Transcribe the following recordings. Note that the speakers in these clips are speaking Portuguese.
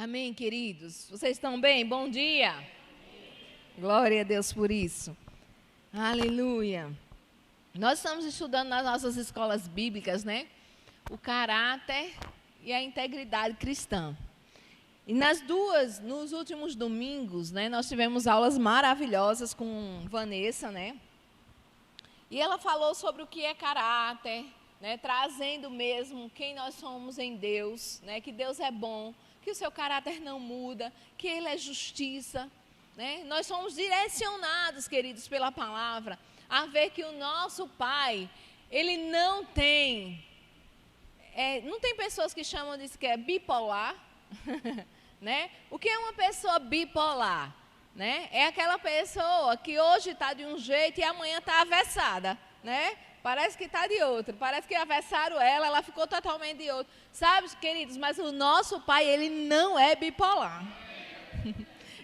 Amém, queridos? Vocês estão bem? Bom dia. Glória a Deus por isso. Aleluia. Nós estamos estudando nas nossas escolas bíblicas, né? O caráter e a integridade cristã. E nos últimos domingos, né, nós tivemos aulas maravilhosas com Vanessa, né? E ela falou sobre o que é caráter, né, trazendo mesmo quem nós somos em Deus, né, que Deus é bom, que o seu caráter não muda, que Ele é justiça. Né? Nós somos direcionados, queridos, pela palavra, a ver que o nosso Pai, Ele não tem pessoas que chamam disso que é bipolar, né? O que é uma pessoa bipolar? Né? É aquela pessoa que hoje está de um jeito e amanhã está avessada, né? Parece que está de outro, parece que avessaram ela ficou totalmente de outro. Sabe, queridos, mas o nosso Pai, Ele não é bipolar.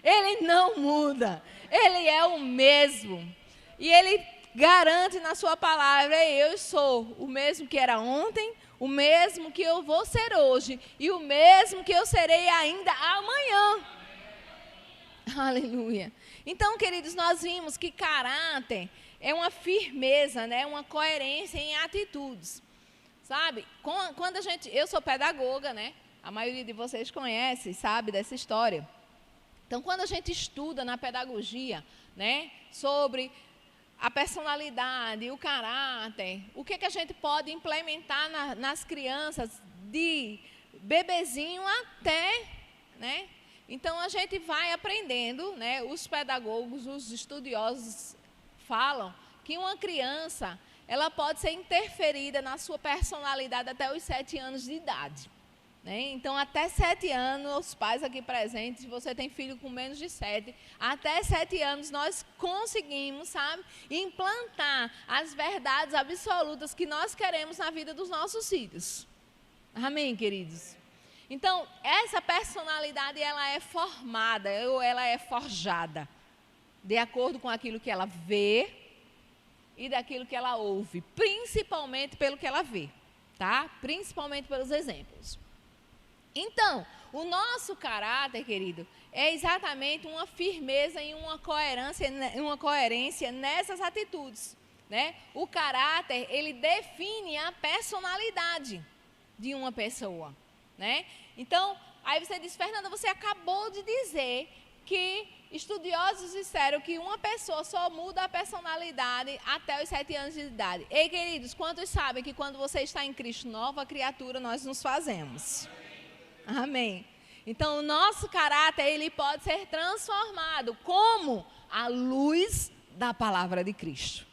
Ele não muda, Ele é o mesmo. E Ele garante na sua palavra, eu sou o mesmo que era ontem, o mesmo que eu vou ser hoje e o mesmo que eu serei ainda amanhã. Aleluia. Então, queridos, nós vimos que caráter é uma firmeza, né? Uma coerência em atitudes. Sabe? Quando eu sou pedagoga, né? A maioria de vocês conhece, sabe dessa história. Então, quando a gente estuda na pedagogia, né, sobre a personalidade, o caráter, o que a gente pode implementar nas crianças de bebezinho até, né? Então, a gente vai aprendendo, né? Os pedagogos, os estudiosos falam que uma criança, ela pode ser interferida na sua personalidade até os 7 anos de idade. Né? Então, até 7 anos, os pais aqui presentes, se você tem filho com menos de 7, até 7 anos nós conseguimos, sabe, implantar as verdades absolutas que nós queremos na vida dos nossos filhos. Amém, queridos? Então, essa personalidade, ela é formada, ou ela é forjada, de acordo com aquilo que ela vê e daquilo que ela ouve, principalmente pelo que ela vê, tá? Principalmente pelos exemplos. Então, o nosso caráter, querido, é exatamente uma firmeza e uma coerência nessas atitudes, né? O caráter, ele define a personalidade de uma pessoa, né? Então, aí você diz, Fernanda, você acabou de dizer que estudiosos disseram que uma pessoa só muda a personalidade até os 7 anos de idade. Ei, queridos, quantos sabem que quando você está em Cristo, nova criatura nós nos fazemos? Amém. Então, o nosso caráter, ele pode ser transformado como a luz da palavra de Cristo.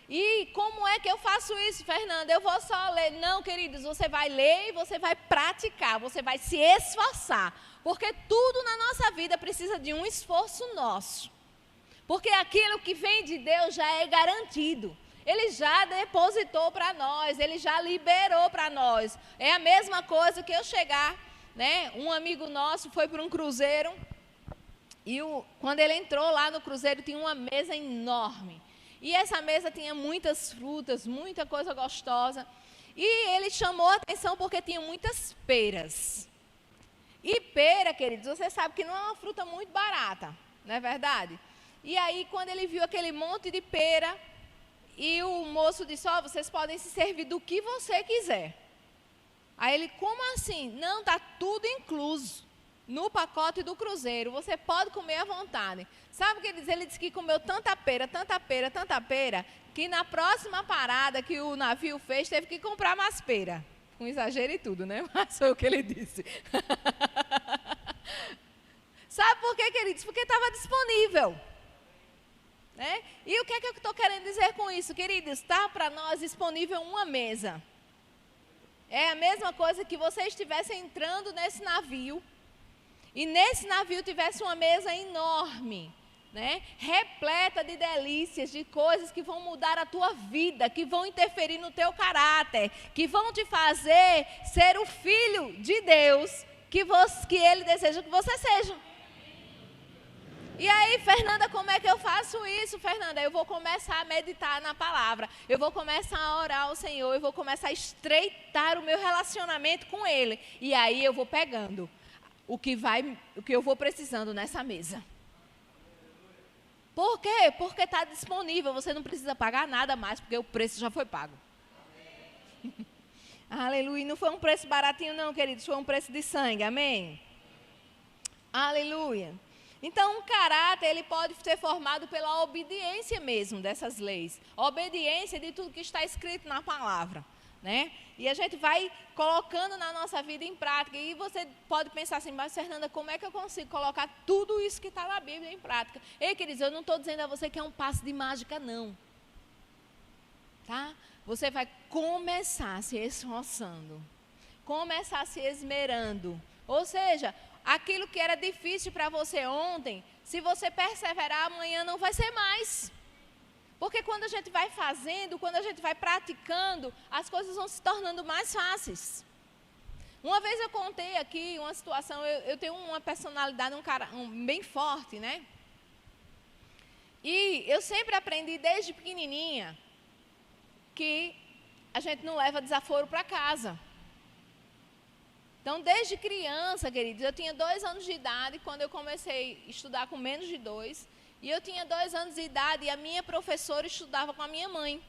E como é que eu faço isso, Fernanda? Eu vou só ler. Não, queridos, você vai ler e você vai praticar, você vai se esforçar. Porque tudo na nossa vida precisa de um esforço nosso. Porque aquilo que vem de Deus já é garantido. Ele já depositou para nós, Ele já liberou para nós. É a mesma coisa que eu chegar, né? Um amigo nosso foi para um cruzeiro e quando ele entrou lá no cruzeiro tinha uma mesa enorme. E essa mesa tinha muitas frutas, muita coisa gostosa. E ele chamou a atenção porque tinha muitas peras. E pera, queridos, você sabe que não é uma fruta muito barata, não é verdade? E aí, quando ele viu aquele monte de pera, e o moço disse, vocês podem se servir do que você quiser. Aí ele, como assim? Não, está tudo incluso no pacote do cruzeiro, você pode comer à vontade. Sabe o que ele diz? Ele disse que comeu tanta pera, que na próxima parada que o navio fez, teve que comprar mais pera. Com exagero e tudo, né? Mas foi o que ele disse. Sabe por quê, queridos? Porque estava disponível. Né? E o que é que eu estou querendo dizer com isso, queridos? Está para nós disponível uma mesa. É a mesma coisa que você estivesse entrando nesse navio e nesse navio tivesse uma mesa enorme, né? Repleta de delícias, de coisas que vão mudar a tua vida, que vão interferir no teu caráter, que vão te fazer ser o filho de Deus que Ele deseja que você seja. E aí, Fernanda, como é que eu faço isso, Fernanda? Eu vou começar a meditar na palavra, eu vou começar a orar ao Senhor, eu vou começar a estreitar o meu relacionamento com Ele. E aí eu vou pegando o que eu vou precisando nessa mesa. Por quê? Porque está disponível, você não precisa pagar nada mais, porque o preço já foi pago. Aleluia. E não foi um preço baratinho não, queridos, foi um preço de sangue, amém? Aleluia. Então, o caráter, ele pode ser formado pela obediência mesmo dessas leis. Obediência de tudo que está escrito na palavra, né? E a gente vai colocando na nossa vida em prática. E você pode pensar assim, mas Fernanda, como é que eu consigo colocar tudo isso que está na Bíblia em prática? Ei, queridos, eu não estou dizendo a você que é um passe de mágica, não. Tá? Você vai começar se esforçando, começar se esmerando. Ou seja, aquilo que era difícil para você ontem, se você perseverar, amanhã não vai ser mais. Porque quando a gente vai fazendo, quando a gente vai praticando, as coisas vão se tornando mais fáceis. Uma vez eu contei aqui uma situação, eu tenho uma personalidade, bem forte, né? E eu sempre aprendi desde pequenininha que a gente não leva desaforo para casa. Então, desde criança, queridos, eu tinha 2 anos de idade, quando eu comecei a estudar com menos de 2, e eu tinha 2 anos de idade, e a minha professora estudava com a minha mãe,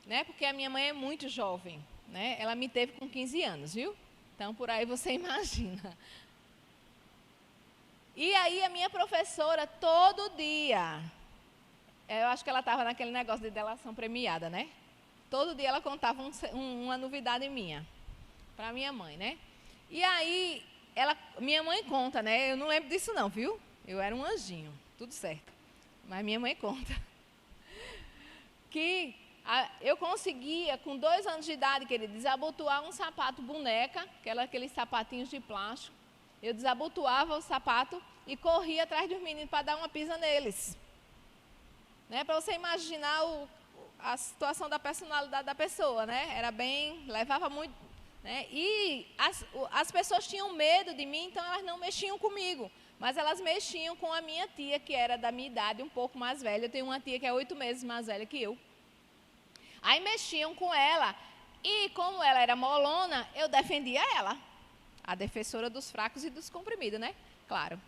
né? Porque a minha mãe é muito jovem, né? Ela me teve com 15 anos, viu? Então, por aí você imagina. E aí, a minha professora, todo dia, eu acho que ela estava naquele negócio de delação premiada, né? Todo dia ela contava uma novidade minha para minha mãe, né? E aí, minha mãe conta, né? Eu não lembro disso não, viu? Eu era um anjinho, tudo certo. Mas minha mãe conta que eu conseguia, com 2 anos de idade, querido, desabotoar um sapato boneca, aqueles sapatinhos de plástico. Eu desabotoava o sapato e corria atrás dos meninos para dar uma pisa neles. Né? Para você imaginar a situação da personalidade da pessoa, né? Levava muito, né? E as pessoas tinham medo de mim, então elas não mexiam comigo, mas elas mexiam com a minha tia, que era da minha idade, um pouco mais velha. Eu tenho uma tia que é 8 meses mais velha que eu. Aí mexiam com ela, e como ela era molona, eu defendia ela, a defensora dos fracos e dos comprimidos, né? Claro.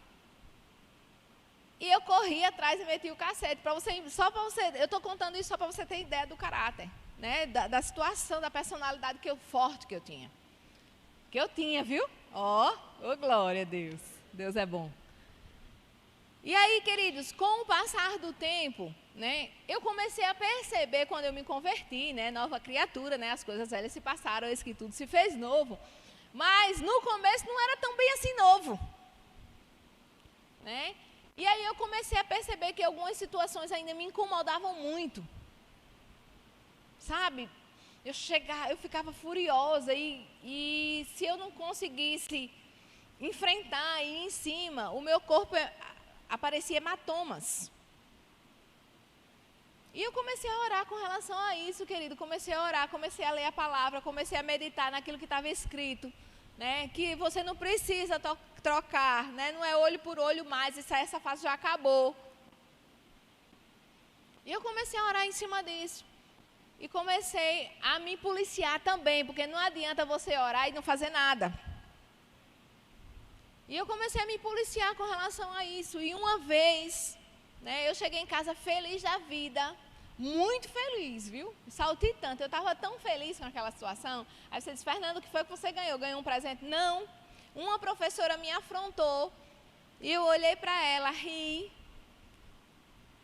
E eu corri atrás e meti o cacete. Eu estou contando isso só para você ter ideia do caráter, né? Da situação, da personalidade forte que eu tinha. Que eu tinha, viu? Glória a Deus. Deus é bom. E aí, queridos, com o passar do tempo, né? Eu comecei a perceber quando eu me converti, né? Nova criatura, né? As coisas velhas se passaram, eis que tudo se fez novo. Mas no começo não era tão bem assim novo, né? E aí eu comecei a perceber que algumas situações ainda me incomodavam muito. Sabe? Eu ficava furiosa e se eu não conseguisse enfrentar e ir em cima, o meu corpo aparecia hematomas. E eu comecei a orar com relação a isso, querido. Comecei a orar, comecei a ler a palavra, comecei a meditar naquilo que estava escrito. Né, que você não precisa trocar, né, não é olho por olho mais, essa fase já acabou. E eu comecei a orar em cima disso. E comecei a me policiar também, porque não adianta você orar e não fazer nada. E eu comecei a me policiar com relação a isso. E uma vez, né, eu cheguei em casa feliz da vida, muito feliz, viu? Saltitante. Eu estava tão feliz com aquela situação. Aí você disse, Fernando, o que foi que você ganhou? Ganhou um presente? Não. Uma professora me afrontou e eu olhei para ela, ri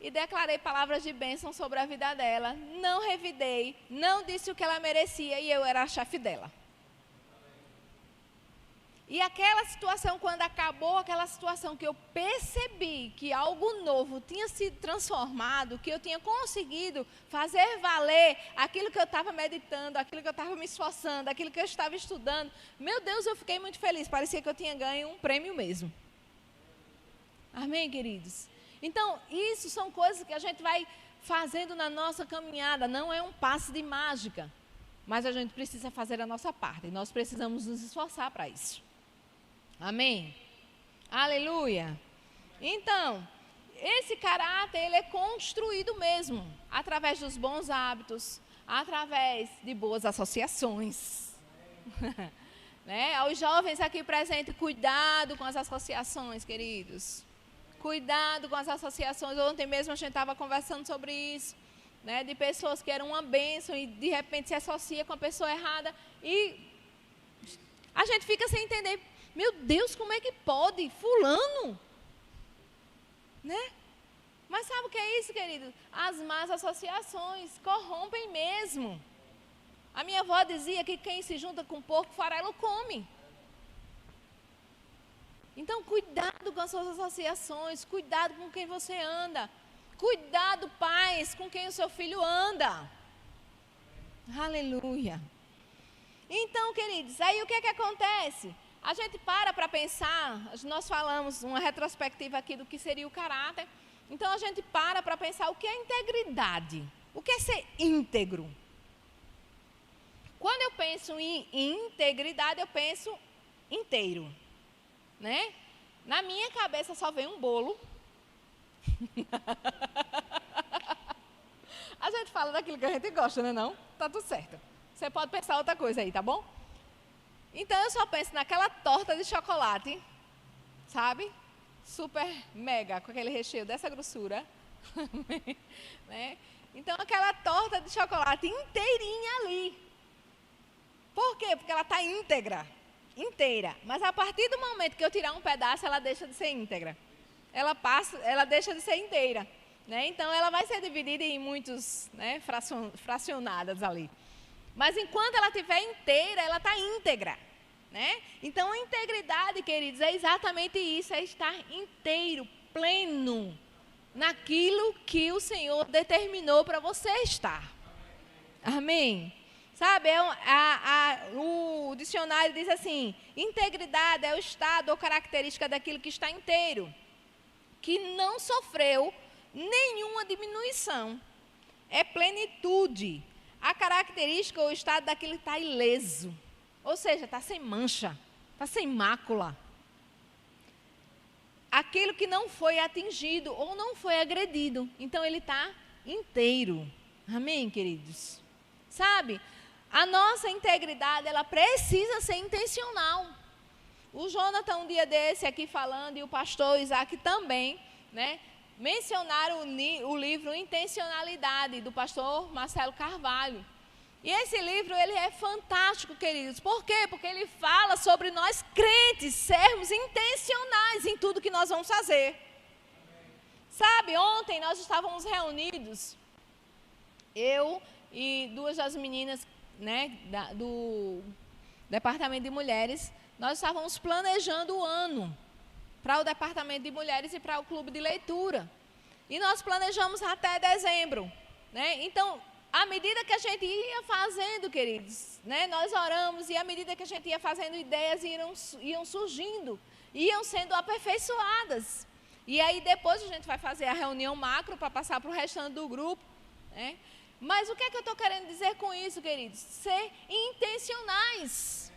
e declarei palavras de bênção sobre a vida dela. Não revidei, não disse o que ela merecia e eu era a chefe dela. E aquela situação, quando acabou aquela situação que eu percebi que algo novo tinha sido transformado, que eu tinha conseguido fazer valer aquilo que eu estava meditando, aquilo que eu estava me esforçando, aquilo que eu estava estudando, meu Deus, eu fiquei muito feliz, parecia que eu tinha ganho um prêmio mesmo. Amém, queridos? Então, isso são coisas que a gente vai fazendo na nossa caminhada, não é um passe de mágica, mas a gente precisa fazer a nossa parte, e nós precisamos nos esforçar para isso. Amém? Aleluia. Então, esse caráter, ele é construído mesmo, através dos bons hábitos, através de boas associações. Né? Aos jovens aqui presentes, cuidado com as associações, queridos. Cuidado com as associações. Ontem mesmo a gente estava conversando sobre isso, né? De pessoas que eram uma bênção e de repente se associa com a pessoa errada e a gente fica sem entender. Meu Deus, como é que pode? Fulano? Né? Mas sabe o que é isso, querido? As más associações corrompem mesmo. A minha avó dizia que quem se junta com porco, farelo come. Então, cuidado com as suas associações, cuidado com quem você anda. Cuidado, pais, com quem o seu filho anda. Aleluia. Então, queridos, aí o que é que acontece? A gente para pensar, nós falamos uma retrospectiva aqui do que seria o caráter. Então, a gente para pensar o que é integridade. O que é ser íntegro? Quando eu penso em integridade, eu penso inteiro. Né? Na minha cabeça só vem um bolo. A gente fala daquilo que a gente gosta, né? Não? Tá tudo certo. Você pode pensar outra coisa aí, tá bom? Então eu só penso naquela torta de chocolate, sabe? Super mega, com aquele recheio dessa grossura. Né? Então aquela torta de chocolate inteirinha ali. Por quê? Porque ela está íntegra. Inteira, mas a partir do momento que eu tirar um pedaço, ela deixa de ser íntegra. Ela deixa de ser inteira, né? Então ela vai ser dividida em muitos, né, fracionadas ali. Mas enquanto ela estiver inteira, ela está íntegra, né? Então a integridade, queridos, é exatamente isso, é estar inteiro, pleno naquilo que o Senhor determinou para você estar. Amém? Sabe, o dicionário diz assim, integridade é o estado ou característica daquilo que está inteiro, que não sofreu nenhuma diminuição. É plenitude. A característica ou o estado daquilo que está ileso, ou seja, está sem mancha, está sem mácula. Aquilo que não foi atingido ou não foi agredido, então ele está inteiro. Amém, queridos? Sabe? A nossa integridade, ela precisa ser intencional. O Jonathan, um dia desse aqui falando, e o pastor Isaac também, né, mencionaram o livro Intencionalidade, do pastor Marcelo Carvalho. E esse livro, ele é fantástico, queridos. Por quê? Porque ele fala sobre nós crentes sermos intencionais em tudo que nós vamos fazer. Sabe, ontem nós estávamos reunidos, eu e duas das meninas, né, do Departamento de Mulheres, nós estávamos planejando o ano para o Departamento de Mulheres e para o Clube de Leitura. E nós planejamos até dezembro, né? Então, à medida que a gente ia fazendo, queridos, né, nós oramos e à medida que a gente ia fazendo, ideias iam surgindo, iam sendo aperfeiçoadas. E aí depois a gente vai fazer a reunião macro para passar para o restante do grupo, né? Mas o que é que eu estou querendo dizer com isso, queridos? Ser intencionais.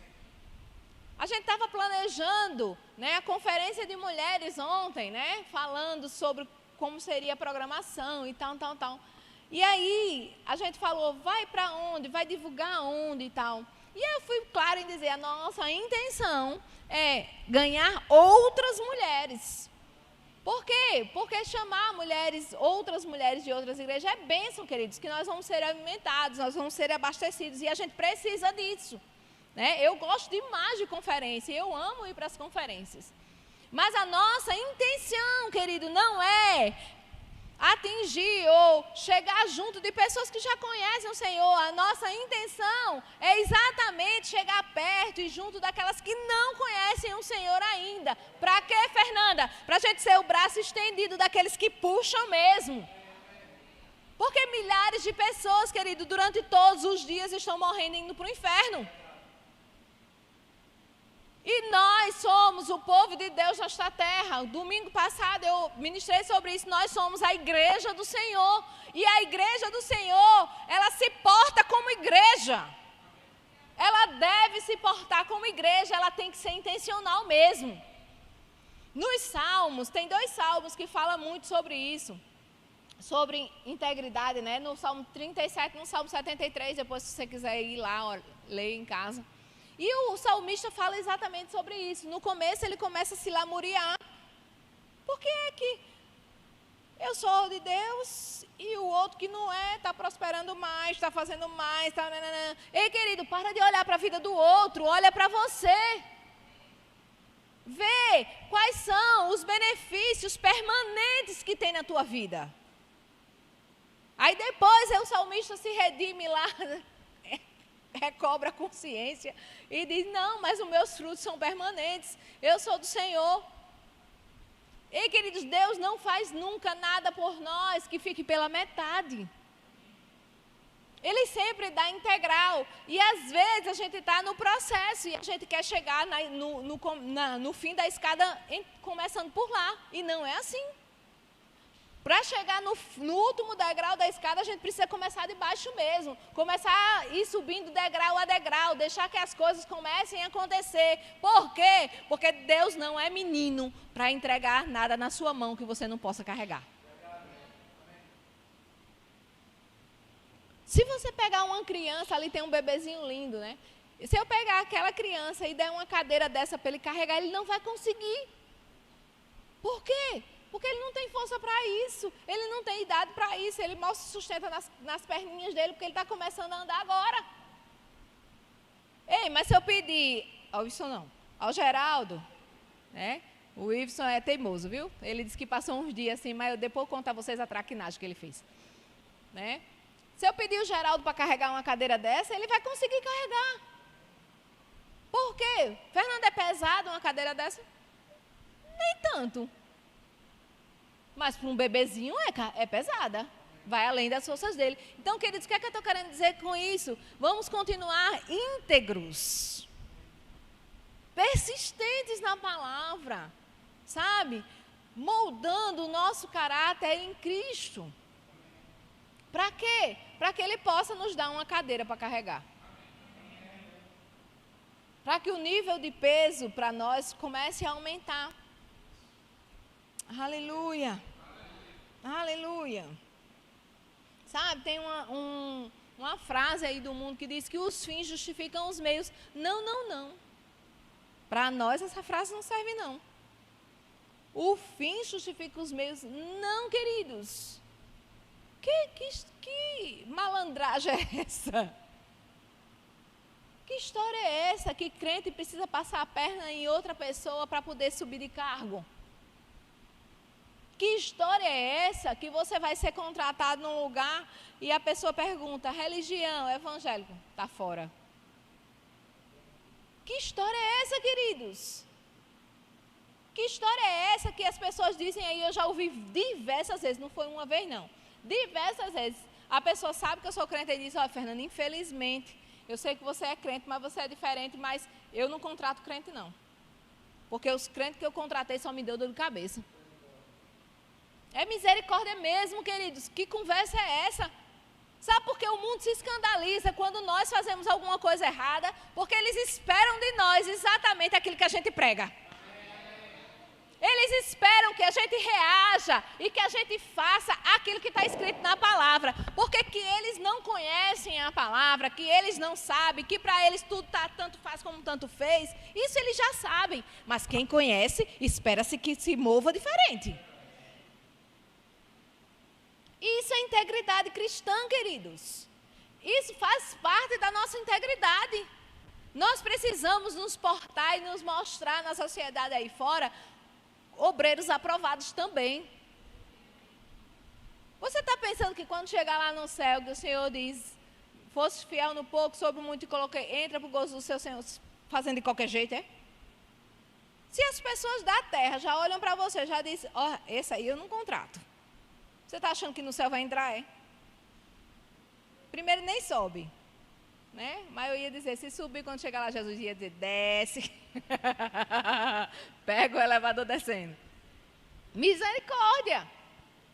A gente estava planejando, né, a conferência de mulheres ontem, né, falando sobre como seria a programação e tal. E aí a gente falou, vai para onde, vai divulgar onde e tal. E eu fui clara em dizer, a nossa intenção é ganhar outras mulheres. Por quê? Porque chamar outras mulheres de outras igrejas é bênção, queridos, que nós vamos ser alimentados, nós vamos ser abastecidos e a gente precisa disso. Né? Eu gosto demais de conferência, eu amo ir para as conferências. Mas a nossa intenção, querido, não é atingir ou chegar junto de pessoas que já conhecem o Senhor. A nossa intenção é exatamente chegar perto e junto daquelas que não conhecem o Senhor ainda. Para quê, Fernanda? Para a gente ser o braço estendido daqueles que puxam mesmo. Porque milhares de pessoas, querido, durante todos os dias estão morrendo e indo para o inferno. E nós somos o povo de Deus nesta terra. Domingo passado eu ministrei sobre isso. Nós somos a igreja do Senhor. E a igreja do Senhor, ela se porta como igreja. Ela deve se portar como igreja, ela tem que ser intencional mesmo. Nos Salmos, tem 2 salmos que falam muito sobre isso. Sobre integridade, né? No Salmo 37 e no Salmo 73, depois se você quiser ir lá, ler em casa. E o salmista fala exatamente sobre isso. No começo ele começa a se lamuriar. Por que é que eu sou de Deus e o outro que não é, está prosperando mais, está fazendo mais, está... Ei, querido, para de olhar para a vida do outro, olha para você. Vê quais são os benefícios permanentes que tem na tua vida. Aí depois o salmista se redime lá, recobra a consciência e diz, não, mas os meus frutos são permanentes, eu sou do Senhor. Ei, queridos, Deus não faz nunca nada por nós que fique pela metade. Ele sempre dá integral. E às vezes a gente está no processo e a gente quer chegar no fim da escada, começando por lá. E não é assim. Para chegar no último degrau da escada, a gente precisa começar de baixo mesmo. Começar a ir subindo degrau a degrau, deixar que as coisas comecem a acontecer. Por quê? Porque Deus não é menino para entregar nada na sua mão que você não possa carregar. Se você pegar uma criança, ali tem um bebezinho lindo, né? Se eu pegar aquela criança e der uma cadeira dessa para ele carregar, ele não vai conseguir. Por quê? Porque ele não tem força para isso, ele não tem idade para isso, ele mal se sustenta nas perninhas dele, porque ele está começando a andar agora. Ei, mas se eu pedir, ao Wilson não, ao Geraldo, né? O Wilson é teimoso, viu? Ele disse que passou uns dias assim, mas eu depois vou contar a vocês a traquinagem que ele fez. Né? Se eu pedir o Geraldo para carregar uma cadeira dessa, ele vai conseguir carregar. Por quê? Fernando, é pesado uma cadeira dessa? Nem tanto. Mas para um bebezinho é pesada. Vai além das forças dele. Então, queridos, o que é que eu estou querendo dizer com isso? Vamos continuar íntegros. Persistentes na palavra. Sabe? Moldando o nosso caráter em Cristo. Para quê? Para que Ele possa nos dar uma cadeira para carregar. Para que o nível de peso para nós comece a aumentar. Aleluia. Aleluia. Sabe, tem uma frase aí do mundo que diz que os fins justificam os meios. Não, não, não. Para nós essa frase não serve não. O fim justifica os meios. Não, queridos. Que malandragem é essa? Que história é essa que crente precisa passar a perna em outra pessoa para poder subir de cargo? Que história é essa que você vai ser contratado num lugar e a pessoa pergunta, religião, evangélico, está fora. Que história é essa, queridos? Que história é essa que as pessoas dizem aí, eu já ouvi diversas vezes, não foi uma vez não, diversas vezes. A pessoa sabe que eu sou crente e diz, ó, Fernanda, infelizmente, eu sei que você é crente, mas você é diferente, mas eu não contrato crente não. Porque os crentes que eu contratei só me deu dor de cabeça. É misericórdia mesmo, queridos. Que conversa é essa? Sabe por que o mundo se escandaliza quando nós fazemos alguma coisa errada? Porque eles esperam de nós exatamente aquilo que a gente prega. Eles esperam que a gente reaja e que a gente faça aquilo que está escrito na palavra. Porque que eles não conhecem a palavra, que eles não sabem, que para eles tudo tá, tanto faz como tanto fez, isso eles já sabem. Mas quem conhece, espera-se que se mova diferente. Isso é integridade cristã, queridos. Isso faz parte da nossa integridade. Nós precisamos nos portar e nos mostrar na sociedade aí fora obreiros aprovados também. Você está pensando que quando chegar lá no céu, que o Senhor diz, fosse fiel no pouco, sobre muito e coloquei, entra para o gozo do seu Senhor, fazendo de qualquer jeito, é? Se as pessoas da terra já olham para você, já dizem, ó, esse aí eu não contrato. Você está achando que no céu vai entrar, é? Primeiro nem sobe, né? Mas eu ia dizer, se subir quando chegar lá, Jesus ia dizer, desce. Pega o elevador descendo. Misericórdia.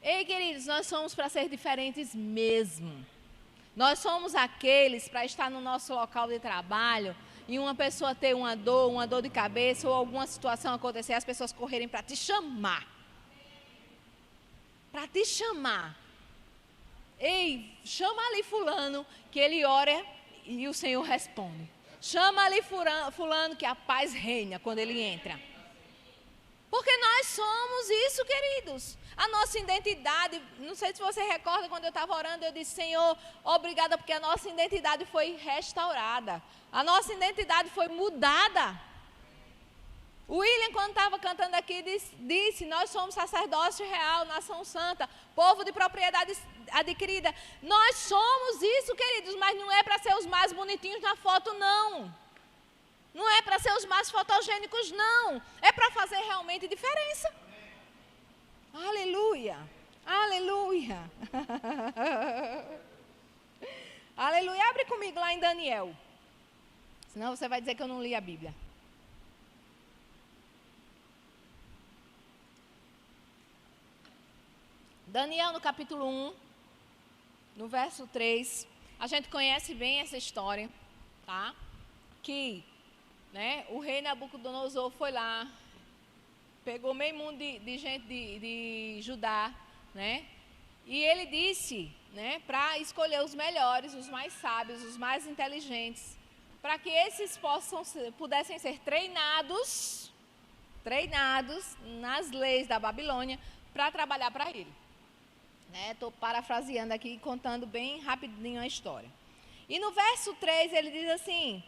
Ei, queridos, nós somos para ser diferentes mesmo. Nós somos aqueles para estar no nosso local de trabalho e uma pessoa ter uma dor de cabeça ou alguma situação acontecer, as pessoas correrem para te chamar. Para te chamar. Ei, chama ali fulano, que ele ora e o Senhor responde. Chama ali fulano que a paz reina quando ele entra. Porque nós somos isso, queridos. A nossa identidade, não sei se você recorda, quando eu estava orando, eu disse, Senhor, obrigada, porque a nossa identidade foi restaurada. A nossa identidade foi mudada. O William, quando estava cantando aqui, disse, nós somos sacerdócio real, nação santa, povo de propriedade adquirida. Nós somos isso, queridos, mas não é para ser os mais bonitinhos na foto, não. Não é para ser os mais fotogênicos, não. É para fazer realmente diferença. Aleluia. Aleluia. Aleluia. Abre comigo lá em Daniel. Senão você vai dizer que eu não li a Bíblia. Daniel no capítulo 1, no verso 3. A gente conhece bem essa história, tá? Que... o rei Nabucodonosor foi lá, pegou meio mundo de gente de Judá, e ele disse, para escolher os melhores, os mais sábios, os mais inteligentes, para que esses pudessem ser treinados nas leis da Babilônia, para trabalhar para ele. Estou parafraseando aqui, contando bem rapidinho a história. E no verso 3 ele diz assim: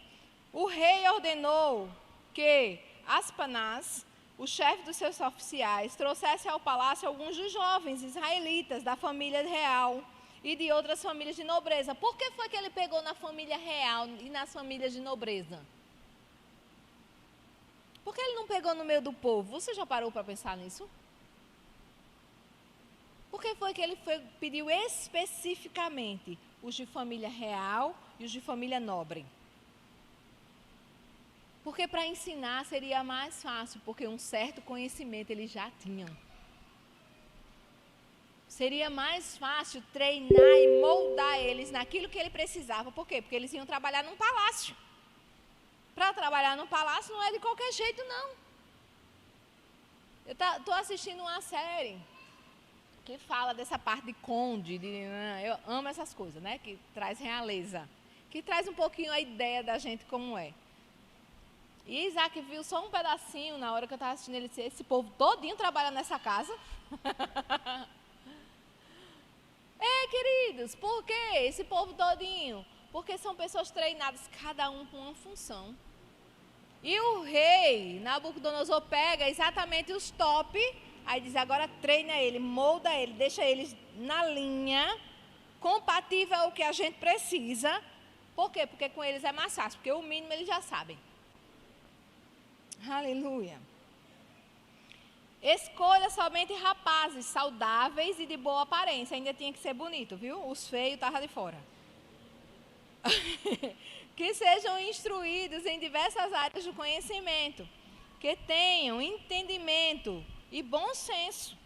o rei ordenou que Aspanaz, o chefe dos seus oficiais, trouxesse ao palácio alguns dos jovens israelitas da família real e de outras famílias de nobreza. Por que foi que ele pegou na família real e nas famílias de nobreza? Por que ele não pegou no meio do povo? Você já parou para pensar nisso? Por que foi que ele pediu especificamente os de família real e os de família nobre? Porque para ensinar seria mais fácil, porque um certo conhecimento eles já tinham. Seria mais fácil treinar e moldar eles naquilo que ele precisava. Por quê? Porque eles iam trabalhar num palácio. Para trabalhar num palácio não é de qualquer jeito, não. Eu estou assistindo uma série que fala dessa parte de conde, eu amo essas coisas, que traz realeza, que traz um pouquinho a ideia da gente como é. E Isaac viu só um pedacinho na hora que eu estava assistindo, ele disse, esse povo todinho trabalha nessa casa. Queridos, por que esse povo todinho? Porque são pessoas treinadas, cada um com uma função. E o rei Nabucodonosor pega exatamente os top, aí diz, agora treina ele, molda ele, deixa eles na linha, compatível ao que a gente precisa. Por quê? Porque com eles é mais fácil, porque o mínimo eles já sabem. Aleluia. Escolha somente rapazes saudáveis e de boa aparência. Ainda tinha que ser bonito, viu? Os feios estavam de fora. Que sejam instruídos em diversas áreas do conhecimento. Que tenham entendimento e bom senso.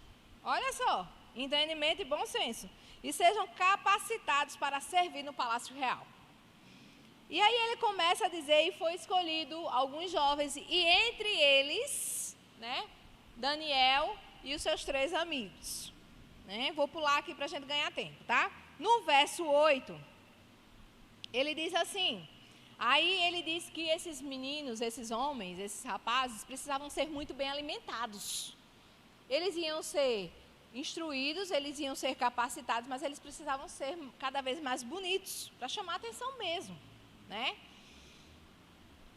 Olha só, entendimento e bom senso. E sejam capacitados para servir no Palácio Real. E aí ele começa a dizer, e foi escolhido alguns jovens, e entre eles, Daniel e os seus 3 amigos. Vou pular aqui para a gente ganhar tempo, tá? No verso 8, ele diz assim, aí ele diz que esses meninos, esses homens, esses rapazes, precisavam ser muito bem alimentados. Eles iam ser instruídos, eles iam ser capacitados, mas eles precisavam ser cada vez mais bonitos, para chamar a atenção mesmo.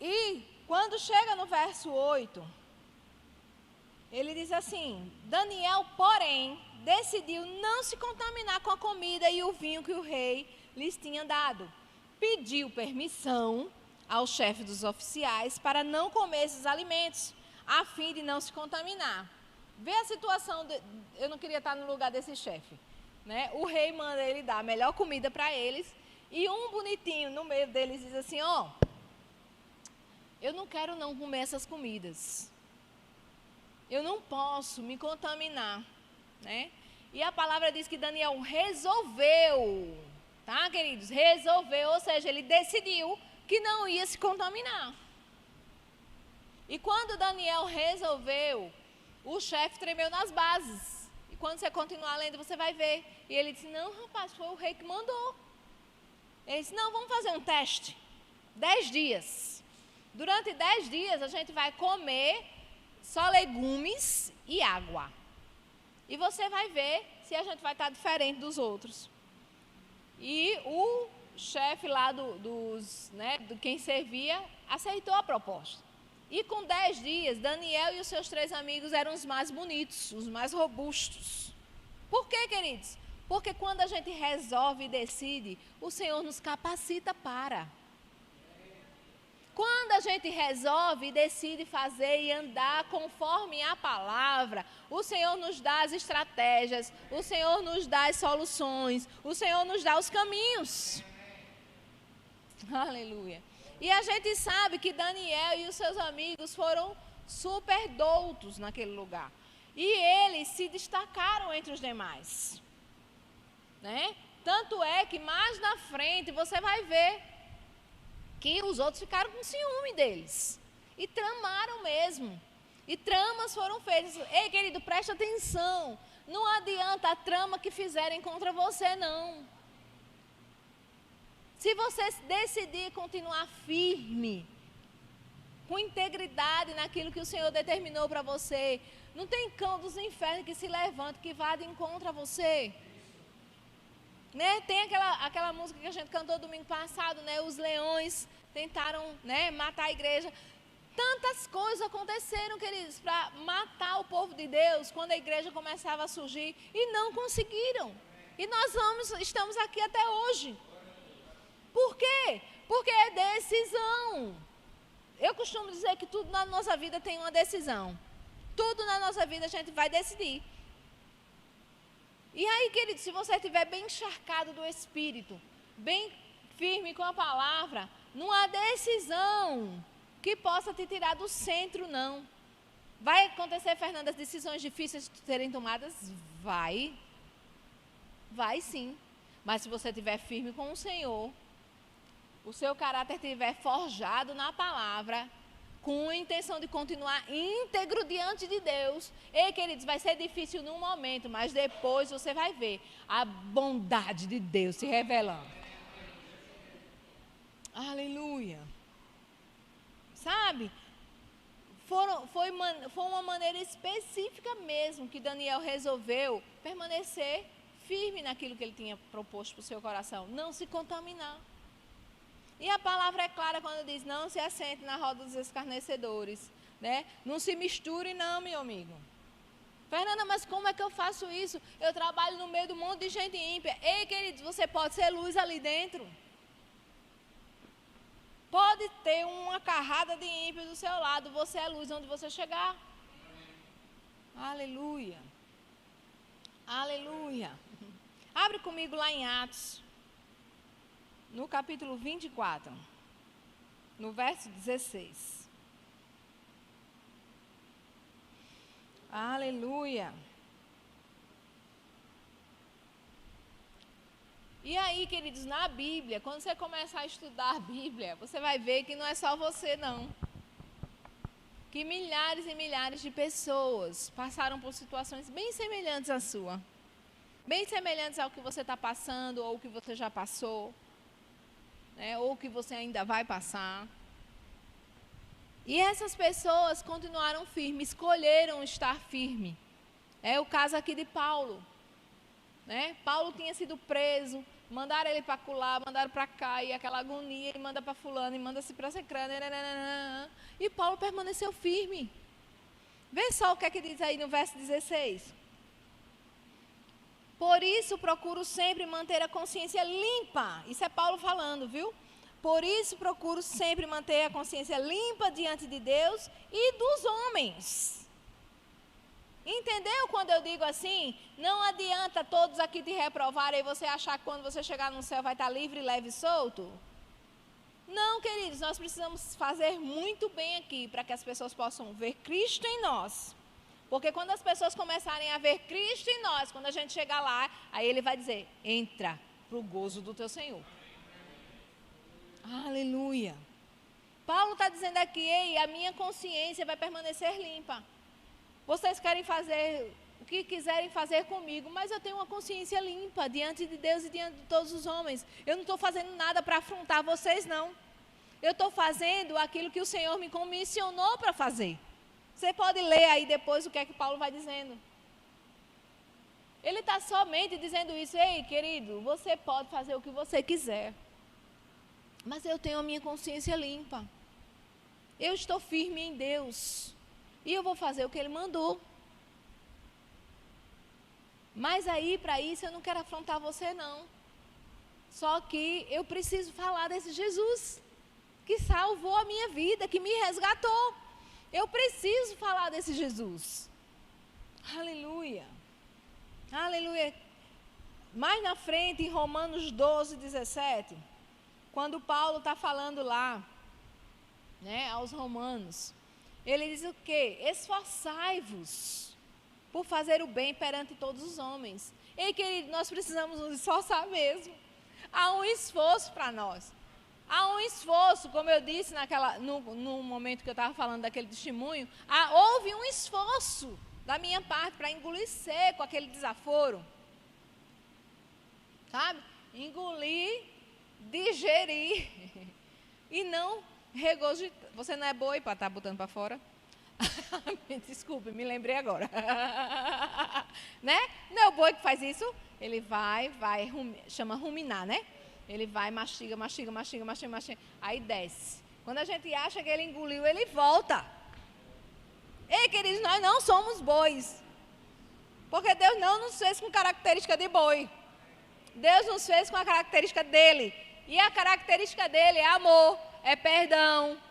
E quando chega no verso 8, ele diz assim, Daniel, porém, decidiu não se contaminar com a comida e o vinho que o rei lhes tinha dado. Pediu permissão ao chefe dos oficiais para não comer esses alimentos, a fim de não se contaminar. Vê a situação, eu não queria estar no lugar desse chefe. O rei manda ele dar a melhor comida para eles, e um bonitinho no meio deles diz assim, eu não quero não comer essas comidas. Eu não posso me contaminar. E a palavra diz que Daniel resolveu, tá, queridos? Resolveu, ou seja, ele decidiu que não ia se contaminar. E quando Daniel resolveu, o chefe tremeu nas bases. E quando você continuar lendo, você vai ver. E ele disse, não, rapaz, foi o rei que mandou. Ele disse, não, vamos fazer um teste. 10 dias. Durante 10 dias a gente vai comer só legumes e água. E você vai ver se a gente vai estar diferente dos outros. E o chefe lá do quem servia aceitou a proposta. E com 10 dias, Daniel e os seus 3 amigos eram os mais bonitos, os mais robustos. Por quê, queridos? Porque quando a gente resolve e decide, o Senhor nos capacita para. Quando a gente resolve e decide fazer e andar conforme a palavra, o Senhor nos dá as estratégias, o Senhor nos dá as soluções, o Senhor nos dá os caminhos. Aleluia. E a gente sabe que Daniel e os seus amigos foram super doutos naquele lugar. E eles se destacaram entre os demais. Né? Tanto é que mais na frente você vai ver que os outros ficaram com ciúme deles. E tramaram mesmo. E tramas foram feitas. Ei, querido, preste atenção. Não adianta a trama que fizerem contra você, não. Se você decidir continuar firme, com integridade naquilo que o Senhor determinou para você, não tem cão dos infernos que se levante, que vá de encontro a você. Né? Tem aquela música que a gente cantou domingo passado, né? Os leões tentaram, né, matar a igreja. Tantas coisas aconteceram, queridos, para matar o povo de Deus quando a igreja começava a surgir e não conseguiram. E nós estamos aqui até hoje. Por quê? Porque é decisão. Eu costumo dizer que tudo na nossa vida tem uma decisão. Tudo na nossa vida a gente vai decidir. E aí, querido, se você estiver bem encharcado do Espírito, bem firme com a palavra, não há decisão que possa te tirar do centro, não. Vai acontecer, Fernanda, decisões difíceis de serem tomadas? Vai. Vai sim. Mas se você estiver firme com o Senhor, o seu caráter estiver forjado na palavra, com a intenção de continuar íntegro diante de Deus. Ei, queridos, vai ser difícil num momento, mas depois você vai ver a bondade de Deus se revelando. Aleluia. Sabe? Foi uma maneira específica mesmo que Daniel resolveu permanecer firme naquilo que ele tinha proposto para o seu coração. Não se contaminar. E a palavra é clara quando diz, não se assente na roda dos escarnecedores, né? Não se misture não, meu amigo. Fernanda, mas como é que eu faço isso? Eu trabalho no meio de um monte de gente ímpia. Ei, queridos, você pode ser luz ali dentro. Pode ter uma carrada de ímpios do seu lado, você é luz onde você chegar. Aleluia. Aleluia. Abre comigo lá em Atos. No capítulo 24, no verso 16. Aleluia. E aí, queridos, na Bíblia, quando você começar a estudar a Bíblia, você vai ver que não é só você, não. Que milhares e milhares de pessoas passaram por situações bem semelhantes à sua. Bem semelhantes ao que você está passando, ou o que você já passou. Ou que você ainda vai passar. E essas pessoas continuaram firmes, escolheram estar firme. É o caso aqui de Paulo. Paulo tinha sido preso, mandaram ele para lá, mandaram para cá, e aquela agonia, e manda para fulano, e manda-se para cicrano, e Paulo permaneceu firme. Vê só o que é que diz aí no verso 16. Por isso procuro sempre manter a consciência limpa. Isso é Paulo falando, viu? Por isso procuro sempre manter a consciência limpa diante de Deus e dos homens. Entendeu quando eu digo assim? Não adianta todos aqui te reprovarem e você achar que quando você chegar no céu vai estar livre, leve e solto. Não, queridos, nós precisamos fazer muito bem aqui para que as pessoas possam ver Cristo em nós. Porque quando as pessoas começarem a ver Cristo em nós, quando a gente chegar lá, aí ele vai dizer, entra para o gozo do teu Senhor. Aleluia. Paulo está dizendo aqui, ei, a minha consciência vai permanecer limpa. Vocês querem fazer o que quiserem fazer comigo, mas eu tenho uma consciência limpa diante de Deus e diante de todos os homens. Eu não estou fazendo nada para afrontar vocês, não. Eu estou fazendo aquilo que o Senhor me comissionou para fazer. Você pode ler aí depois o que é que Paulo vai dizendo. Ele está somente dizendo isso. Ei, querido, você pode fazer o que você quiser. Mas eu tenho a minha consciência limpa. Eu estou firme em Deus. E eu vou fazer o que Ele mandou. Mas aí, para isso, eu não quero afrontar você, não. Só que eu preciso falar desse Jesus que salvou a minha vida, que me resgatou. Eu preciso falar desse Jesus. Aleluia. Aleluia. Mais na frente, em Romanos 12, 17, quando Paulo está falando lá, né, aos romanos, ele diz o quê? Esforçai-vos por fazer o bem perante todos os homens. Ei, querido, nós precisamos nos esforçar mesmo. Há um esforço para nós. Há um esforço, como eu disse no momento que eu estava falando daquele testemunho, houve um esforço da minha parte para engolir seco aquele desaforo. Sabe? Engolir, digerir e não regurgitar. Você não é boi para estar botando para fora? Desculpe, me lembrei agora. Né? Não é o boi que faz isso? Ele vai, chama ruminar, né? Ele vai, mastiga, aí desce. Quando a gente acha que ele engoliu, ele volta. Ei, queridos, nós não somos bois. Porque Deus não nos fez com característica de boi. Deus nos fez com a característica dele. E a característica dele é amor, é perdão.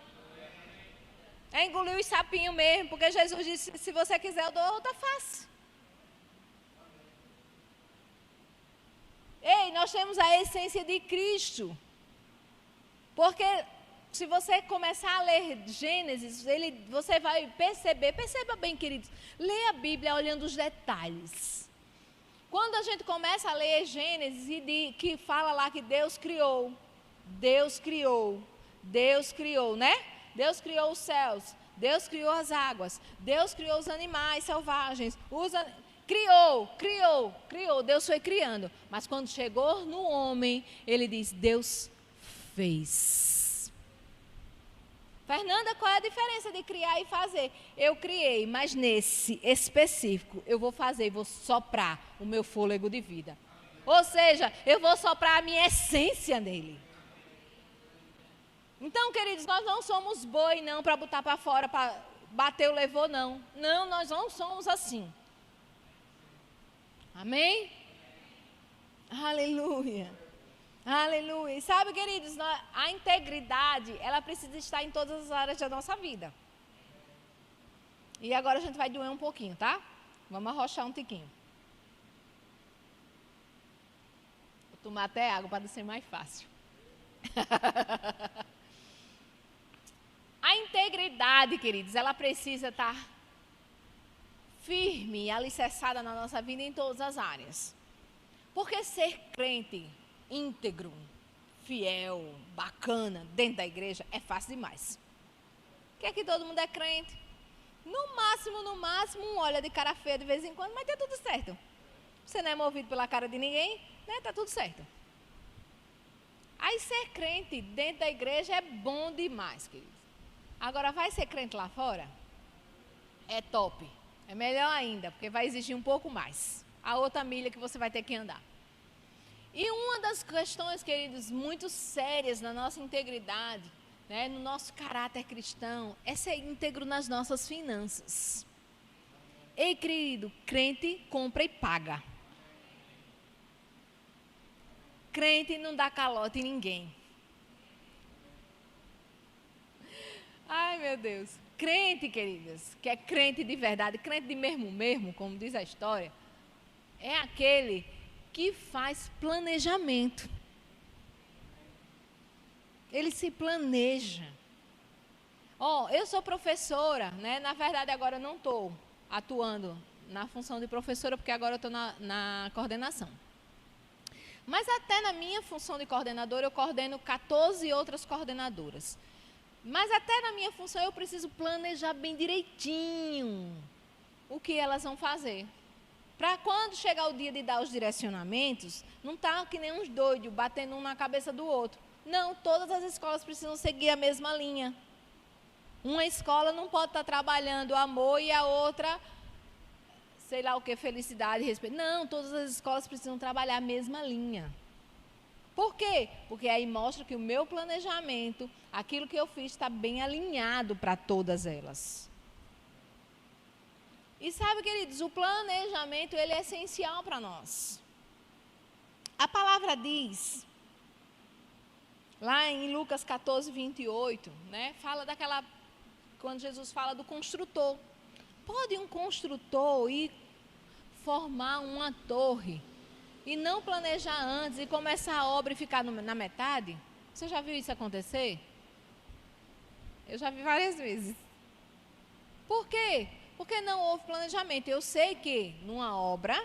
É engolir os sapinhos mesmo, porque Jesus disse, se você quiser, eu dou outra face. Ei, nós temos a essência de Cristo. Porque se você começar a ler Gênesis, você vai perceba bem, queridos, leia a Bíblia olhando os detalhes. Quando a gente começa a ler Gênesis que fala lá que Deus criou, né? Deus criou os céus, Deus criou as águas, Deus criou os animais selvagens, criou, Deus foi criando. Mas quando chegou no homem, ele diz, Deus fez. Fernanda, qual é a diferença de criar e fazer? Eu criei, mas nesse específico, eu vou soprar o meu fôlego de vida. Ou seja, eu vou soprar a minha essência nele. Então, queridos, nós não somos boi, não, para botar para fora, para bater o levou, não. Não, nós não somos assim. Amém? Aleluia. Aleluia. E sabe, queridos, a integridade, ela precisa estar em todas as áreas da nossa vida. E agora a gente vai doer um pouquinho, tá? Vamos arrochar um tiquinho. Vou tomar até água para ser mais fácil. A integridade, queridos, ela precisa estar firme e alicerçada na nossa vida em todas as áreas. Porque ser crente, íntegro, fiel, bacana, dentro da igreja, é fácil demais. Que aqui todo mundo é crente. No máximo, um olha de cara feia de vez em quando, mas tá tudo certo. Você não é movido pela cara de ninguém, né? Tá tudo certo. Aí ser crente dentro da igreja é bom demais, queridos. Agora, vai ser crente lá fora? É top. É melhor ainda, porque vai exigir um pouco mais. A outra milha que você vai ter que andar. E uma das questões, queridos, muito sérias na nossa integridade, né, no nosso caráter cristão, é ser íntegro nas nossas finanças. Ei, querido, crente compra e paga. Crente não dá calote em ninguém. Ai, meu Deus. Crente, queridas, que é crente de verdade, crente de mesmo, como diz a história, é aquele que faz planejamento. Ele se planeja. Eu sou professora, né? Na verdade, agora eu não estou atuando na função de professora, porque agora eu estou na coordenação. Mas até na minha função de coordenadora, eu coordeno 14 outras coordenadoras. Mas até na minha função eu preciso planejar bem direitinho o que elas vão fazer. Para quando chegar o dia de dar os direcionamentos, não tá que nem uns doidos, batendo um na cabeça do outro. Não, todas as escolas precisam seguir a mesma linha. Uma escola não pode estar trabalhando amor e a outra, sei lá o que, felicidade e respeito. Não, todas as escolas precisam trabalhar a mesma linha. Por quê? Porque aí mostra que o meu planejamento, aquilo que eu fiz, está bem alinhado para todas elas. E sabe, queridos, o planejamento, ele é essencial para nós. A palavra diz, lá em Lucas 14, 28, né, fala daquela, quando Jesus fala do construtor. Pode um construtor ir formar uma torre e não planejar antes e começar a obra e ficar na metade? Você já viu isso acontecer? Eu já vi várias vezes. Por quê? Porque não houve planejamento. Eu sei que numa obra,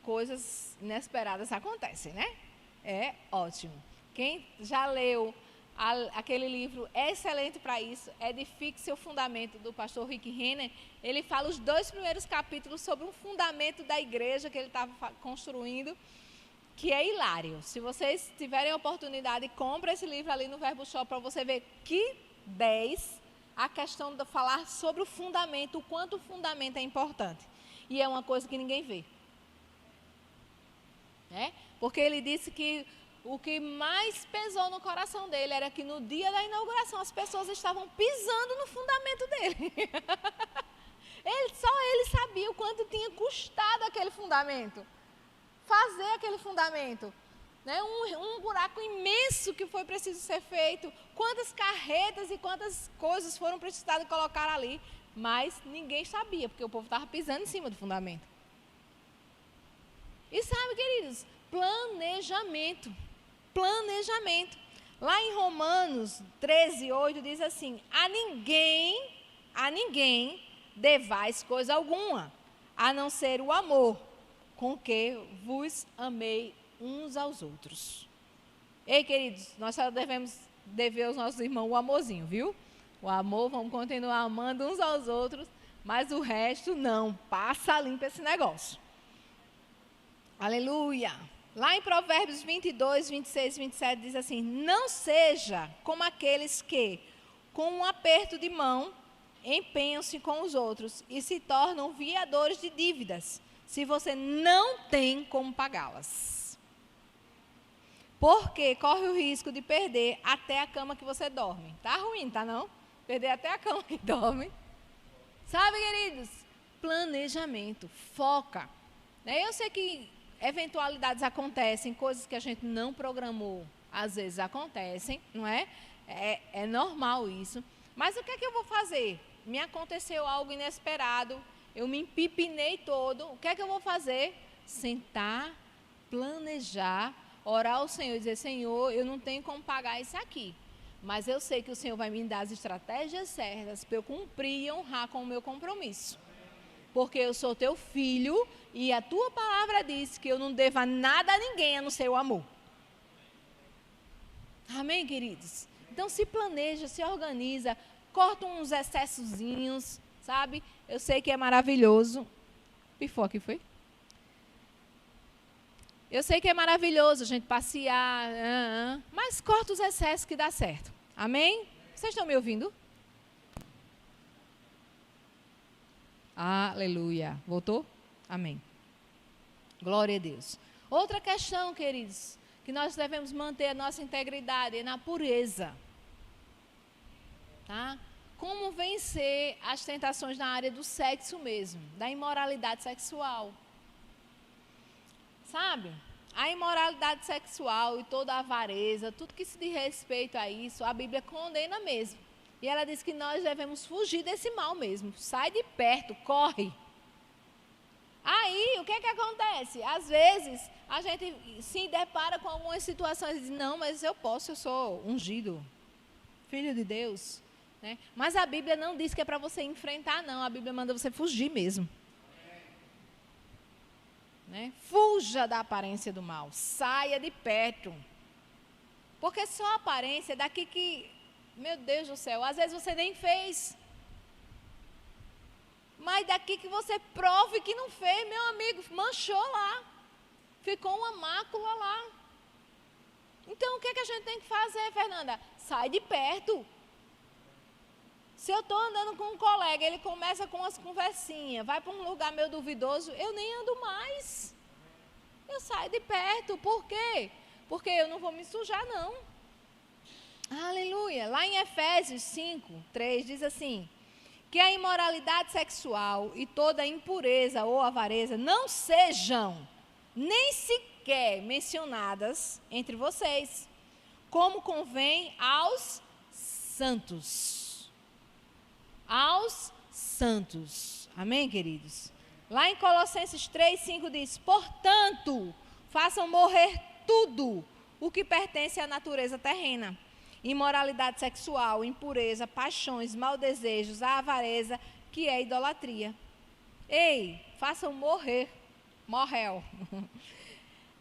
coisas inesperadas acontecem, né? É ótimo. Quem já leu aquele livro excelente para isso, Edifique Seu Fundamento, do pastor Rick Renner, ele fala os 2 primeiros capítulos sobre um fundamento da igreja que ele estava construindo, que é hilário. Se vocês tiverem a oportunidade, compra esse livro ali no Verbo Shop para você ver que 10 a questão de falar sobre o fundamento, o quanto o fundamento é importante. E é uma coisa que ninguém vê. Porque ele disse que o que mais pesou no coração dele era que no dia da inauguração as pessoas estavam pisando no fundamento dele. Só ele sabia o quanto tinha custado aquele fundamento. Fazer aquele fundamento. Um buraco imenso que foi preciso ser feito. Quantas carretas e quantas coisas foram precisadas colocar ali. Mas ninguém sabia, porque o povo estava pisando em cima do fundamento. E sabe, queridos, planejamento. Planejamento. Lá em Romanos 13, 8 diz assim: a ninguém devais coisa alguma, a não ser o amor com que vos amei uns aos outros. Ei, queridos, nós só devemos dever aos nossos irmãos o amorzinho, viu? O amor, vamos continuar amando uns aos outros, mas o resto não, passa limpo esse negócio. Aleluia! Lá em Provérbios 22, 26 e 27 diz assim: não seja como aqueles que, com um aperto de mão, empenham-se com os outros e se tornam viadores de dívidas, se você não tem como pagá-las. Porque corre o risco de perder até a cama que você dorme. Tá ruim, tá não? Perder até a cama que dorme. Sabe, queridos? Planejamento, foca. Eu sei que eventualidades acontecem, coisas que a gente não programou, às vezes acontecem, não é? É normal isso. Mas o que é que eu vou fazer? Me aconteceu algo inesperado, eu me empipinei todo, o que é que eu vou fazer? Sentar, planejar, orar ao Senhor e dizer: Senhor, eu não tenho como pagar isso aqui, mas eu sei que o Senhor vai me dar as estratégias certas para eu cumprir e honrar com o meu compromisso. Porque eu sou teu filho e a tua palavra diz que eu não devo nada a ninguém a não ser o amor. Amém, queridos? Então se planeja, se organiza, corta uns excessozinhos, sabe? Eu sei que é maravilhoso. Pifou aqui, foi? Eu sei que é maravilhoso a gente passear, mas corta os excessos que dá certo. Amém? Vocês estão me ouvindo? Aleluia. Voltou? Amém. Glória a Deus. Outra questão, queridos, que nós devemos manter a nossa integridade é na pureza. Tá? Como vencer as tentações na área do sexo mesmo, da imoralidade sexual. Sabe? A imoralidade sexual e toda a avareza, tudo que se diz respeito a isso, a Bíblia condena mesmo. E ela diz que nós devemos fugir desse mal mesmo. Sai de perto, corre. Aí, o que é que acontece? Às vezes, a gente se depara com algumas situações e diz: não, mas eu posso, eu sou ungido, filho de Deus. Né? Mas a Bíblia não diz que é para você enfrentar, não. A Bíblia manda você fugir mesmo. Né? Fuja da aparência do mal. Saia de perto. Porque só a aparência é daqui que... Meu Deus do céu, às vezes você nem fez. Mas daqui que você prove que não fez, meu amigo, manchou lá. Ficou uma mácula lá. Então, o que é que a gente tem que fazer, Fernanda? Sai de perto. Se eu estou andando com um colega, ele começa com umas conversinhas, vai para um lugar meio duvidoso, eu nem ando mais. Eu saio de perto. Por quê? Porque eu não vou me sujar, não. Aleluia. Lá em Efésios 5:3 diz assim, que a imoralidade sexual e toda impureza ou avareza não sejam nem sequer mencionadas entre vocês, como convém aos santos. Aos santos. Amém, queridos? Lá em Colossenses 3:5 diz, portanto, façam morrer tudo o que pertence à natureza terrena. Imoralidade sexual, impureza, paixões, maus desejos, a avareza, que é idolatria. Ei, façam morrer. Morreu.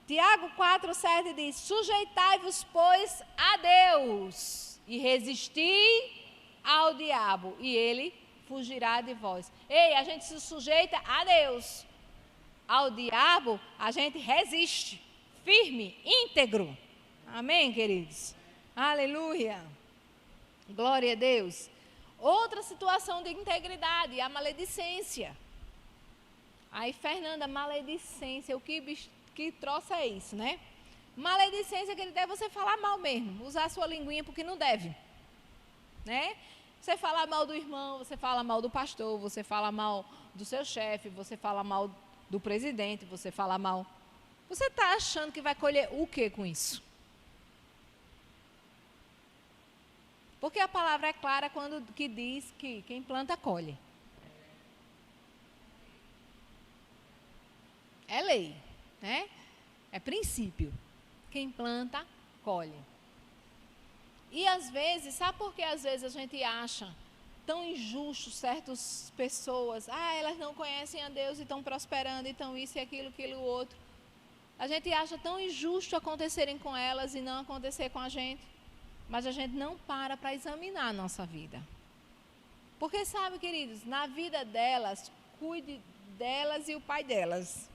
Tiago 4:7 diz, sujeitai-vos, pois, a Deus e resisti ao diabo, e ele fugirá de vós. Ei, a gente se sujeita a Deus. Ao diabo, a gente resiste. Firme, íntegro. Amém, queridos? Aleluia. Glória a Deus. Outra situação de integridade, a maledicência. Aí, Fernanda, maledicência, o que troço é isso, né? Maledicência, querido, é você falar mal mesmo, usar a sua linguinha porque não deve. Né? Você fala mal do irmão, você fala mal do pastor, você fala mal do seu chefe, você fala mal do presidente, você fala mal. Você está achando que vai colher o que com isso? Porque a palavra é clara quando que diz que quem planta, colhe. É lei, né? É princípio. Quem planta, colhe. E às vezes, sabe por que às vezes a gente acha tão injusto certas pessoas? Elas não conhecem a Deus e estão prosperando, e estão isso e aquilo outro. A gente acha tão injusto acontecerem com elas e não acontecer com a gente. Mas a gente não para examinar a nossa vida. Porque sabe, queridos, na vida delas, cuide delas e o pai delas.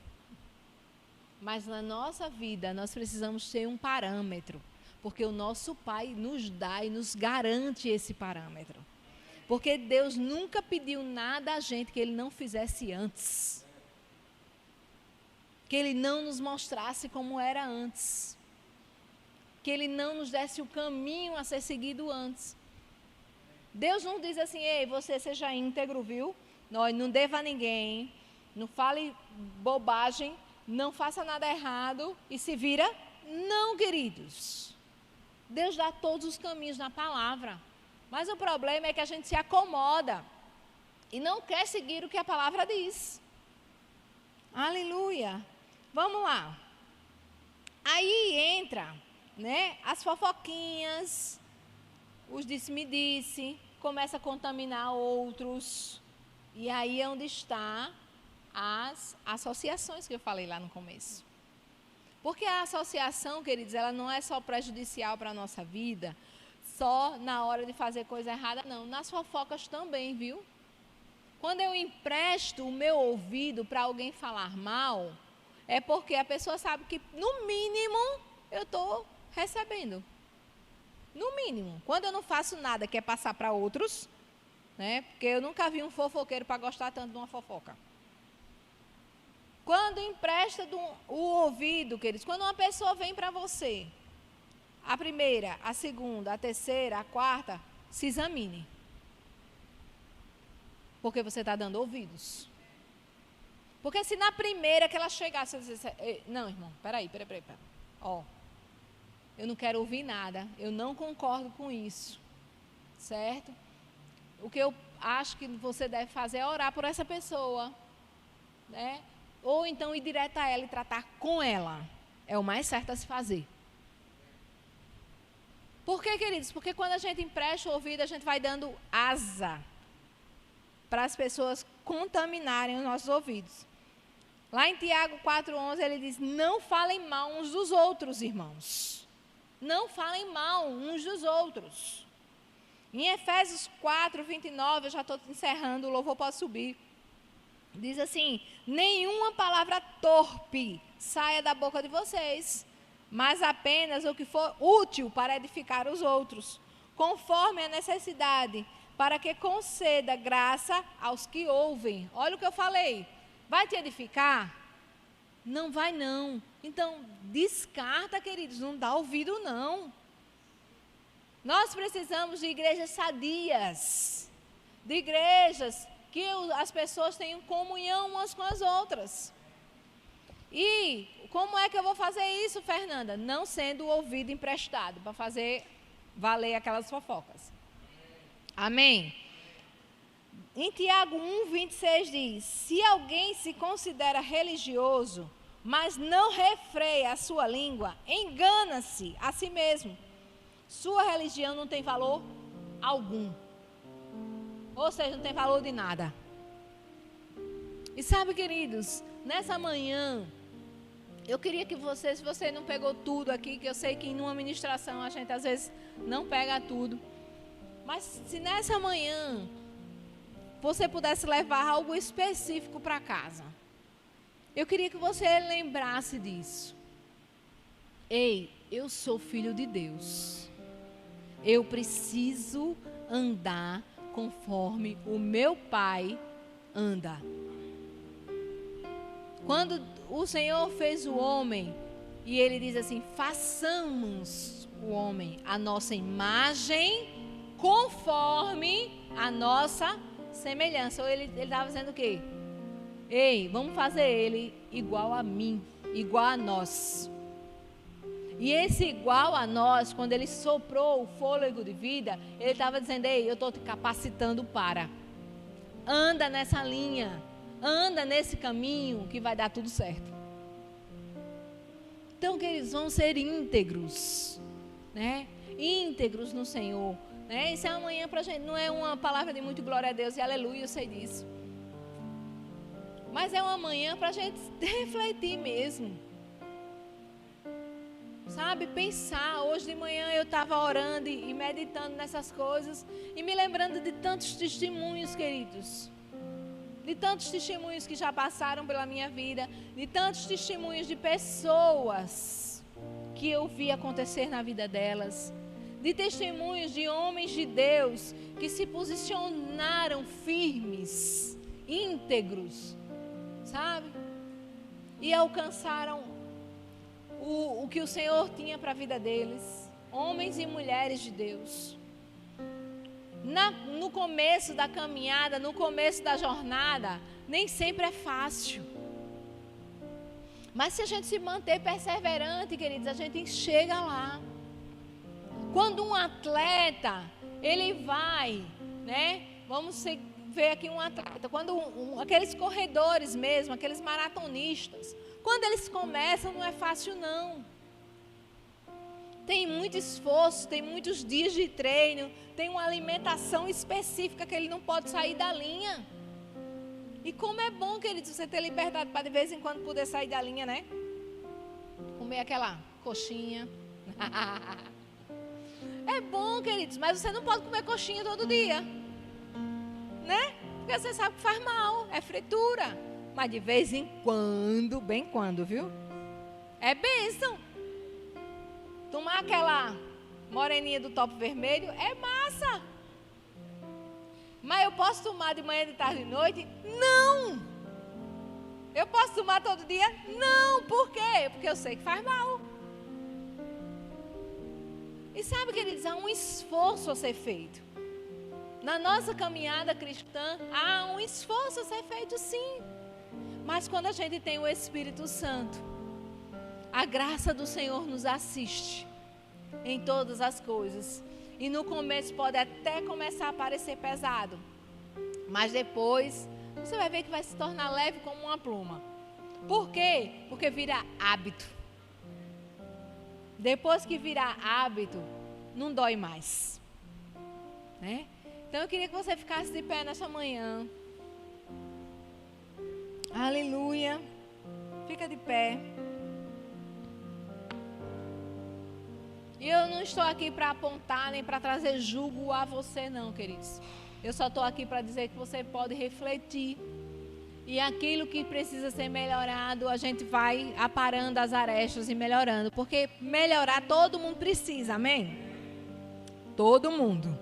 Mas na nossa vida, nós precisamos ter um parâmetro. Porque o nosso Pai nos dá e nos garante esse parâmetro. Porque Deus nunca pediu nada a gente que Ele não fizesse antes. Que Ele não nos mostrasse como era antes. Que Ele não nos desse o caminho a ser seguido antes. Deus não diz assim, ei, você seja íntegro, viu? Não deva a ninguém, não fale bobagem, não faça nada errado e se vira. Não, queridos. Deus dá todos os caminhos na palavra. Mas o problema é que a gente se acomoda e não quer seguir o que a palavra diz. Aleluia. Vamos lá. Aí entra, né, as fofoquinhas, os disse-me-disse, começa a contaminar outros. E aí é onde está as associações que eu falei lá no começo. Porque a associação, queridos, ela não é só prejudicial para a nossa vida, só na hora de fazer coisa errada, não. Nas fofocas também, viu? Quando eu empresto o meu ouvido para alguém falar mal, é porque a pessoa sabe que, no mínimo, eu estou recebendo. No mínimo. Quando eu não faço nada que é passar para outros, né? Porque eu nunca vi um fofoqueiro para gostar tanto de uma fofoca. Quando empresta o ouvido, queridos, quando uma pessoa vem para você, a primeira, a segunda, a terceira, a quarta, se examine. Porque você está dando ouvidos. Porque se na primeira que ela chegasse, você dissesse, não, irmão, peraí. Ó, eu não quero ouvir nada, eu não concordo com isso, certo? O que eu acho que você deve fazer é orar por essa pessoa, né? Ou então ir direto a ela e tratar com ela. É o mais certo a se fazer. Por quê, queridos? Porque quando a gente empresta o ouvido, a gente vai dando asa para as pessoas contaminarem os nossos ouvidos. Lá em Tiago 4:11, ele diz, não falem mal uns dos outros, irmãos. Não falem mal uns dos outros. Em Efésios 4:29, eu já estou encerrando, o louvor pode subir. Diz assim, nenhuma palavra torpe saia da boca de vocês, mas apenas o que for útil para edificar os outros, conforme a necessidade, para que conceda graça aos que ouvem. Olha o que eu falei. Vai te edificar? Não vai não. Então, descarta, queridos, não dá ouvido não. Nós precisamos de igrejas sadias, de igrejas que as pessoas tenham comunhão umas com as outras. E como é que eu vou fazer isso, Fernanda? Não sendo o ouvido emprestado para fazer valer aquelas fofocas. Amém? Em Tiago 1:26 diz: se alguém se considera religioso, mas não refreia a sua língua, engana-se a si mesmo. Sua religião não tem valor algum. Ou seja, não tem valor de nada. E sabe, queridos, nessa manhã, eu queria que você, se você não pegou tudo aqui, que eu sei que em uma ministração a gente às vezes não pega tudo, mas se nessa manhã você pudesse levar algo específico para casa, eu queria que você lembrasse disso. Ei, eu sou filho de Deus. Eu preciso andar conforme o meu Pai anda. Quando o Senhor fez o homem, e Ele diz assim: façamos o homem a nossa imagem, conforme a nossa semelhança. Ou Ele estava dizendo o quê? Ei, vamos fazer ele igual a mim, igual a nós. E esse igual a nós, quando Ele soprou o fôlego de vida, Ele estava dizendo: ei, eu estou te capacitando para. Anda nessa linha. Anda nesse caminho que vai dar tudo certo. Então, queridos, vão ser íntegros, né? Íntegros no Senhor, né? Isso é amanhã para a gente, não é uma palavra de muito glória a Deus e aleluia, eu sei disso. Mas é uma manhã para a gente refletir mesmo. Sabe, pensar. Hoje de manhã eu estava orando e meditando nessas coisas e me lembrando de tantos testemunhos, queridos. De tantos testemunhos que já passaram pela minha vida, de tantos testemunhos de pessoas que eu vi acontecer na vida delas, de testemunhos de homens de Deus que se posicionaram firmes, íntegros, sabe? E alcançaram o que o Senhor tinha para a vida deles, homens e mulheres de Deus. No começo da caminhada, no começo da jornada, nem sempre é fácil. Mas se a gente se manter perseverante, queridos, a gente chega lá. Quando um atleta, ele vai, né? Vamos ver aqui um atleta. Quando aqueles corredores mesmo, aqueles maratonistas, quando eles começam, não é fácil não. Tem muito esforço, tem muitos dias de treino, tem uma alimentação específica que ele não pode sair da linha. E como é bom, queridos, você ter liberdade para de vez em quando poder sair da linha, né? Comer aquela coxinha. É bom, queridos, mas você não pode comer coxinha todo dia, né? Porque você sabe que faz mal, é fritura. Mas de vez em quando, bem quando, viu? É bênção. Tomar aquela moreninha do top vermelho é massa. Mas eu posso tomar de manhã, de tarde e de noite? Não. Eu posso tomar todo dia? Não. Por quê? Porque eu sei que faz mal. E sabe, queridos, há um esforço a ser feito. Na nossa caminhada cristã, há um esforço a ser feito, sim. Mas quando a gente tem o Espírito Santo, a graça do Senhor nos assiste em todas as coisas. E no começo pode até começar a parecer pesado, mas depois você vai ver que vai se tornar leve como uma pluma. Por quê? Porque vira hábito. Depois que virar hábito, não dói mais, né? Então eu queria que você ficasse de pé nessa manhã. Aleluia. Fica de pé. E eu não estou aqui para apontar nem para trazer julgo a você não, queridos. Eu só estou aqui para dizer que você pode refletir E aquilo que precisa ser melhorado, a gente vai aparando as arestas e melhorando. Porque melhorar todo mundo precisa, amém? Todo mundo.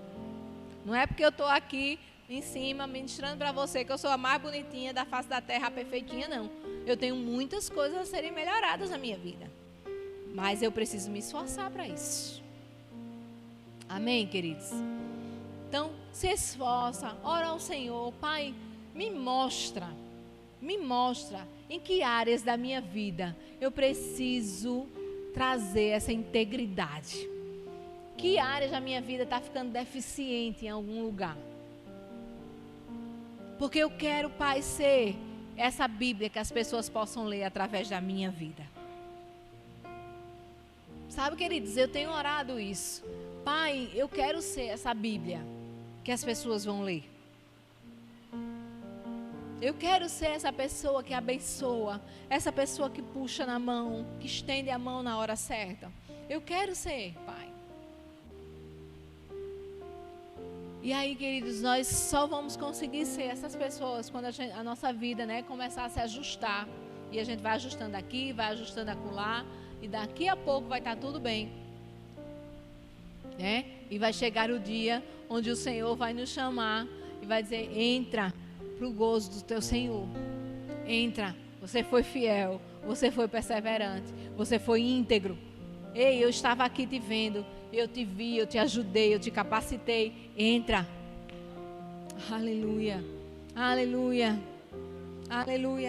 Não é porque eu estou aqui em cima ministrando para você que eu sou a mais bonitinha da face da terra, a perfeitinha, não. Eu tenho muitas coisas a serem melhoradas na minha vida. Mas eu preciso me esforçar para isso. Amém, queridos? Então, se esforça, ora ao Senhor. Pai, me mostra em que áreas da minha vida eu preciso trazer essa integridade. Que áreas da minha vida está ficando deficiente em algum lugar. Porque eu quero, Pai, ser essa Bíblia que as pessoas possam ler através da minha vida. Sabe, queridos, eu tenho orado isso. Pai, eu quero ser essa Bíblia que as pessoas vão ler. Eu quero ser essa pessoa que abençoa, essa pessoa que puxa na mão, que estende a mão na hora certa. Eu quero ser, Pai. E aí, queridos, nós só vamos conseguir ser essas pessoas quando a nossa vida, né, começar a se ajustar. E a gente vai ajustando aqui, vai ajustando acolá, e daqui a pouco vai estar tudo bem. Né? E vai chegar o dia onde o Senhor vai nos chamar e vai dizer: entra para o gozo do teu Senhor. Entra, você foi fiel, você foi perseverante, você foi íntegro. Ei, eu estava aqui te vendo, eu te vi, eu te ajudei, eu te capacitei. Entra. Aleluia, aleluia, aleluia.